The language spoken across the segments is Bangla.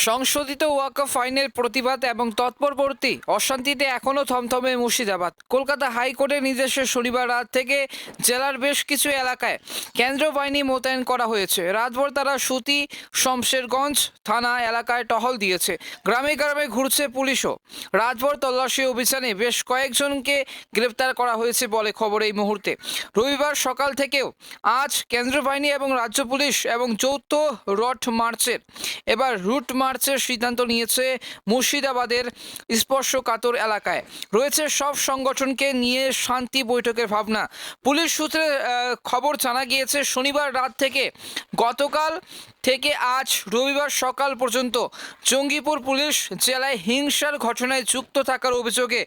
সংশোধিত ওয়াকফ আইনের প্রতিবাদ এবং তৎপরবর্তী অশান্তিতে এখনও থমথমে মুর্শিদাবাদ। কলকাতা হাইকোর্টের নির্দেশে শনিবার রাত থেকে জেলার বেশ কিছু এলাকায় কেন্দ্রীয় বাহিনী মোতায়েন করা হয়েছে। রাতভর তারা সুতি শমশেরগঞ্জ থানা এলাকায় টহল দিয়েছে। গ্রামে গ্রামে ঘুরছে পুলিশও। রাতভর তল্লাশি অভিযানে বেশ কয়েকজনকে গ্রেপ্তার করা হয়েছে বলে খবর এই মুহূর্তে। রবিবার সকাল থেকেও আজ কেন্দ্রীয় বাহিনী এবং রাজ্য পুলিশ এবং যৌথ রুট মার্চের সিদ্ধান্ত নিয়েছে। মুর্শিদাবাদের স্পর্শকাতর এলাকায় রয়েছে সব সংগঠনকে নিয়ে শান্তি বৈঠকের ভাবনা। পুলিশ সূত্রে খবর জানা গিয়েছে, শনিবার রাত থেকে গতকাল থেকে আজ রবিবার সকাল পর্যন্ত জঙ্গিপুর পুলিশ জেলায় হিংসার ঘটনায় যুক্ত থাকার অভিযোগে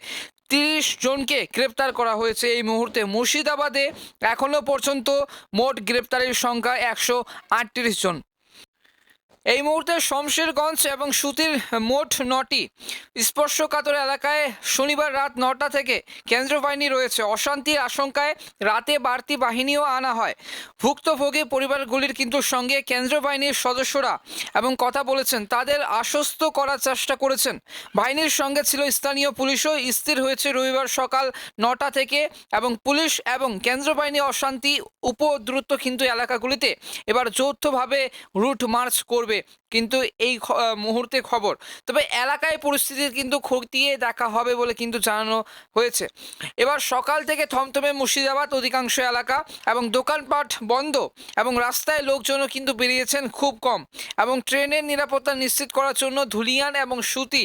30 জনকে গ্রেপ্তার করা হয়েছে। এই মুহূর্তে মুর্শিদাবাদে এখনও পর্যন্ত মোট গ্রেপ্তারের সংখ্যা 138 জন। এই মুহূর্তে শমশেরগঞ্জ এবং সুতির মোট 9টি স্পর্শকাতর এলাকায় শনিবার রাত 9টা থেকে কেন্দ্রীয় বাহিনী রয়েছে। অশান্তির আশঙ্কায় রাতে বাড়তি বাহিনীও আনা হয়। ভুক্তভোগী পরিবারগুলির কিন্তু সঙ্গে কেন্দ্রীয় বাহিনীর সদস্যরা এবং কথা বলেছেন, তাদের আশ্বস্ত করার চেষ্টা করেছেন। বাহিনীর সঙ্গে ছিল স্থানীয় পুলিশও। স্থির হয়েছে রবিবার সকাল 9টা থেকে এবং পুলিশ এবং কেন্দ্রীয় বাহিনী অশান্তি উপদ্রুত কিন্তু এলাকাগুলিতে এবার যৌথভাবে রুট মার্চ করবে কিন্তু এই মুহূর্তে খবর। তবে এলাকায় পরিস্থিতি কিন্তু খতিয়ে দেখা হবে বলে কিন্তু জানানো হয়েছে। এবার সকাল থেকে থমথমে মুর্শিদাবাদ, অধিকাংশ এলাকা এবং দোকানপাট বন্ধ এবং রাস্তায় লোকজনও কিন্তু বেরিয়েছেন খুব কম। এবং ট্রেনের নিরাপত্তা নিশ্চিত করার জন্য ধুলিয়ান এবং সুতি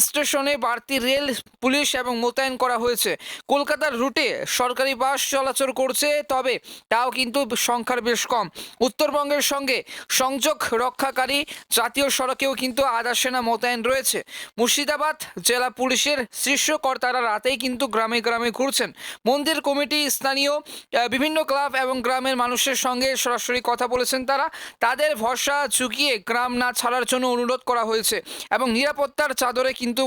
স্টেশনে বাড়তি রেল পুলিশ এবং মোতায়েন করা হয়েছে। কলকাতার রুটে সরকারি বাস চলাচল করছে, তবে তাও কিন্তু সংখ্যার বেশ কম। উত্তরবঙ্গের সঙ্গে সংযোগ রক্ষাকারী জাতীয় সড়কেও কিন্তু আধা সেনা মোতায়েন রয়েছে। মুর্শিদাবাদ জেলা পুলিশের শীর্ষ কর্তারা রাতেই কিন্তু গ্রামে গ্রামে ঘুরছেন। মন্দির কমিটি, স্থানীয় বিভিন্ন ক্লাব এবং গ্রামের মানুষের সঙ্গে সরাসরি কথা বলেছেন তারা। তাদের ভরসা চুকিয়ে গ্রাম না ছাড়ার জন্য অনুরোধ করা হয়েছে এবং নিরাপত্তার চাদরে কিন্তু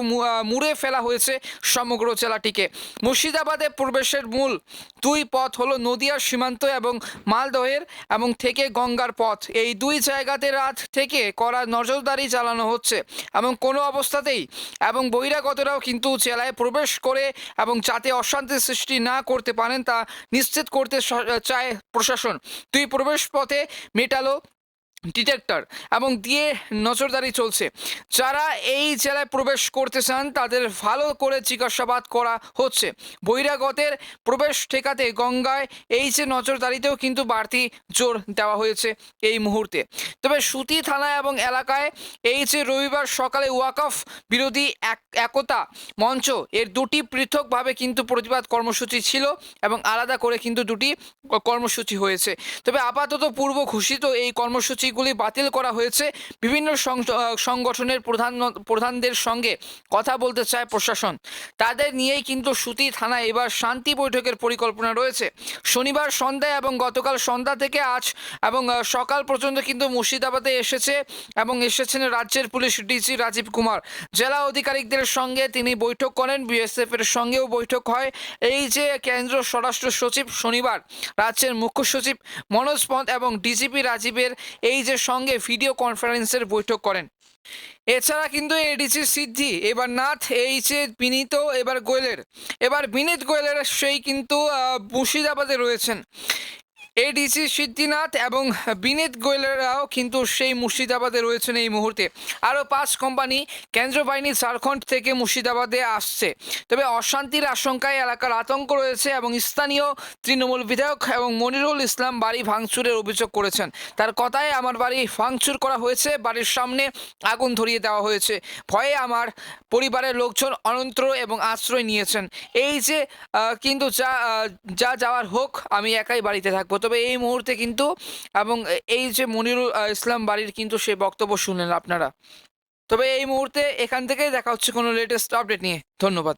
মুড়ে ফেলা হয়েছে সমগ্র জেলাটিকে। মুর্শিদাবাদে প্রবেশের মূল 2 পথ হলো নদিয়ার সীমান্ত এবং মালদহের এবং থেকে গঙ্গার পথ। এই 2 জায়গাতে রাত থেকে কড়া নজরদারি চালানো হচ্ছে এবং কোনো অবস্থাতেই এবং বহিরাগতরাও কিন্তু জেলায় প্রবেশ করে এবং যাতে অশান্তি সৃষ্টি না করতে পারেন তা নিশ্চিত করতে চায় প্রশাসন। 2 প্রবেশ পথে মেটালো ডিটেক্টর এবং দিয়ে নজরদারি চলছে। যারা এই জেলায় প্রবেশ করতে চান তাদের ভালো করে জিজ্ঞাসাবাদ করা হচ্ছে। বহিরাগতের প্রবেশ ঠেকাতে গঙ্গায় এই যে নজরদারিতেও কিন্তু বাড়তি জোর দেওয়া হয়েছে এই মুহূর্তে। তবে সুতি থানা এবং এলাকায় এই যে রবিবার সকালে ওয়াকফ বিরোধী একতা মঞ্চ এর 2টি পৃথকভাবে কিন্তু প্রতিবাদ কর্মসূচি ছিল এবং আলাদা করে কিন্তু 2টি কর্মসূচি হয়েছে। তবে আপাতত পূর্ব ঘোষিত এই কর্মসূচিগুলি বাতিল করা হয়েছে। বিভিন্ন সংগঠনের প্রধানদের সঙ্গে কথা বলতে চায় প্রশাসন। তাদের নিয়েই কিন্তু সুতি থানায় এবার শান্তি বৈঠকের পরিকল্পনা রয়েছে। শনিবার সন্ধ্যায় এবং গতকাল সন্ধ্যা থেকে আজ এবং সকাল পর্যন্ত কিন্তু মুর্শিদাবাদে এসেছেন রাজ্যের পুলিশ ডিজি রাজীব কুমার। জেলা আধিকারিকদের সঙ্গে তিনি বৈঠক করেন। বিএসএফ এর সঙ্গেও বৈঠক হয়। এই যে কেন্দ্রীয় স্বরাষ্ট্র সচিব শনিবার রাজ্যের মুখ্য সচিব মনোজ পন্ত এবং ডিজিপি রাজীবের এই যে সঙ্গে ভিডিও কনফারেন্সের বৈঠক করেন। এছাড়া কিন্তু এডিসি সিদ্ধি এবার নাথ, এই যে বিনীত গোয়েলের সেই কিন্তু মুর্শিদাবাদে রয়েছেন। এডিসি সিদ্ধিনাথ এবং বিনীত গোয়েলেরাও কিন্তু সেই মুর্শিদাবাদে রয়েছেন এই মুহূর্তে। আরও 5 কোম্পানি কেন্দ্রীয় বাহিনী ঝাড়খণ্ড থেকে মুর্শিদাবাদে আসছে। তবে অশান্তির আশঙ্কায় এলাকার আতঙ্ক রয়েছে এবং স্থানীয় তৃণমূল বিধায়ক এবং মনিরুল ইসলাম বাড়ি ভাঙচুরের অভিযোগ করেছেন। তার কথায়, আমার বাড়ি ভাঙচুর করা হয়েছে, বাড়ির সামনে আগুন ধরিয়ে দেওয়া হয়েছে, ভয়ে আমার পরিবারের লোকজন অনন্ত্র এবং আশ্রয় নিয়েছেন। এই যে কিন্তু যা যাওয়ার হোক, আমি একাই বাড়িতে থাকবো। তবে এই মুহূর্তে কিন্তু এবং এই যে মনিরুল ইসলাম বাড়ির কিন্তু সে বক্তব্য শুনলেন আপনারা। তবে এই মুহূর্তে এখান থেকেই দেখা হচ্ছে কোনো লেটেস্ট আপডেট নিয়ে। ধন্যবাদ।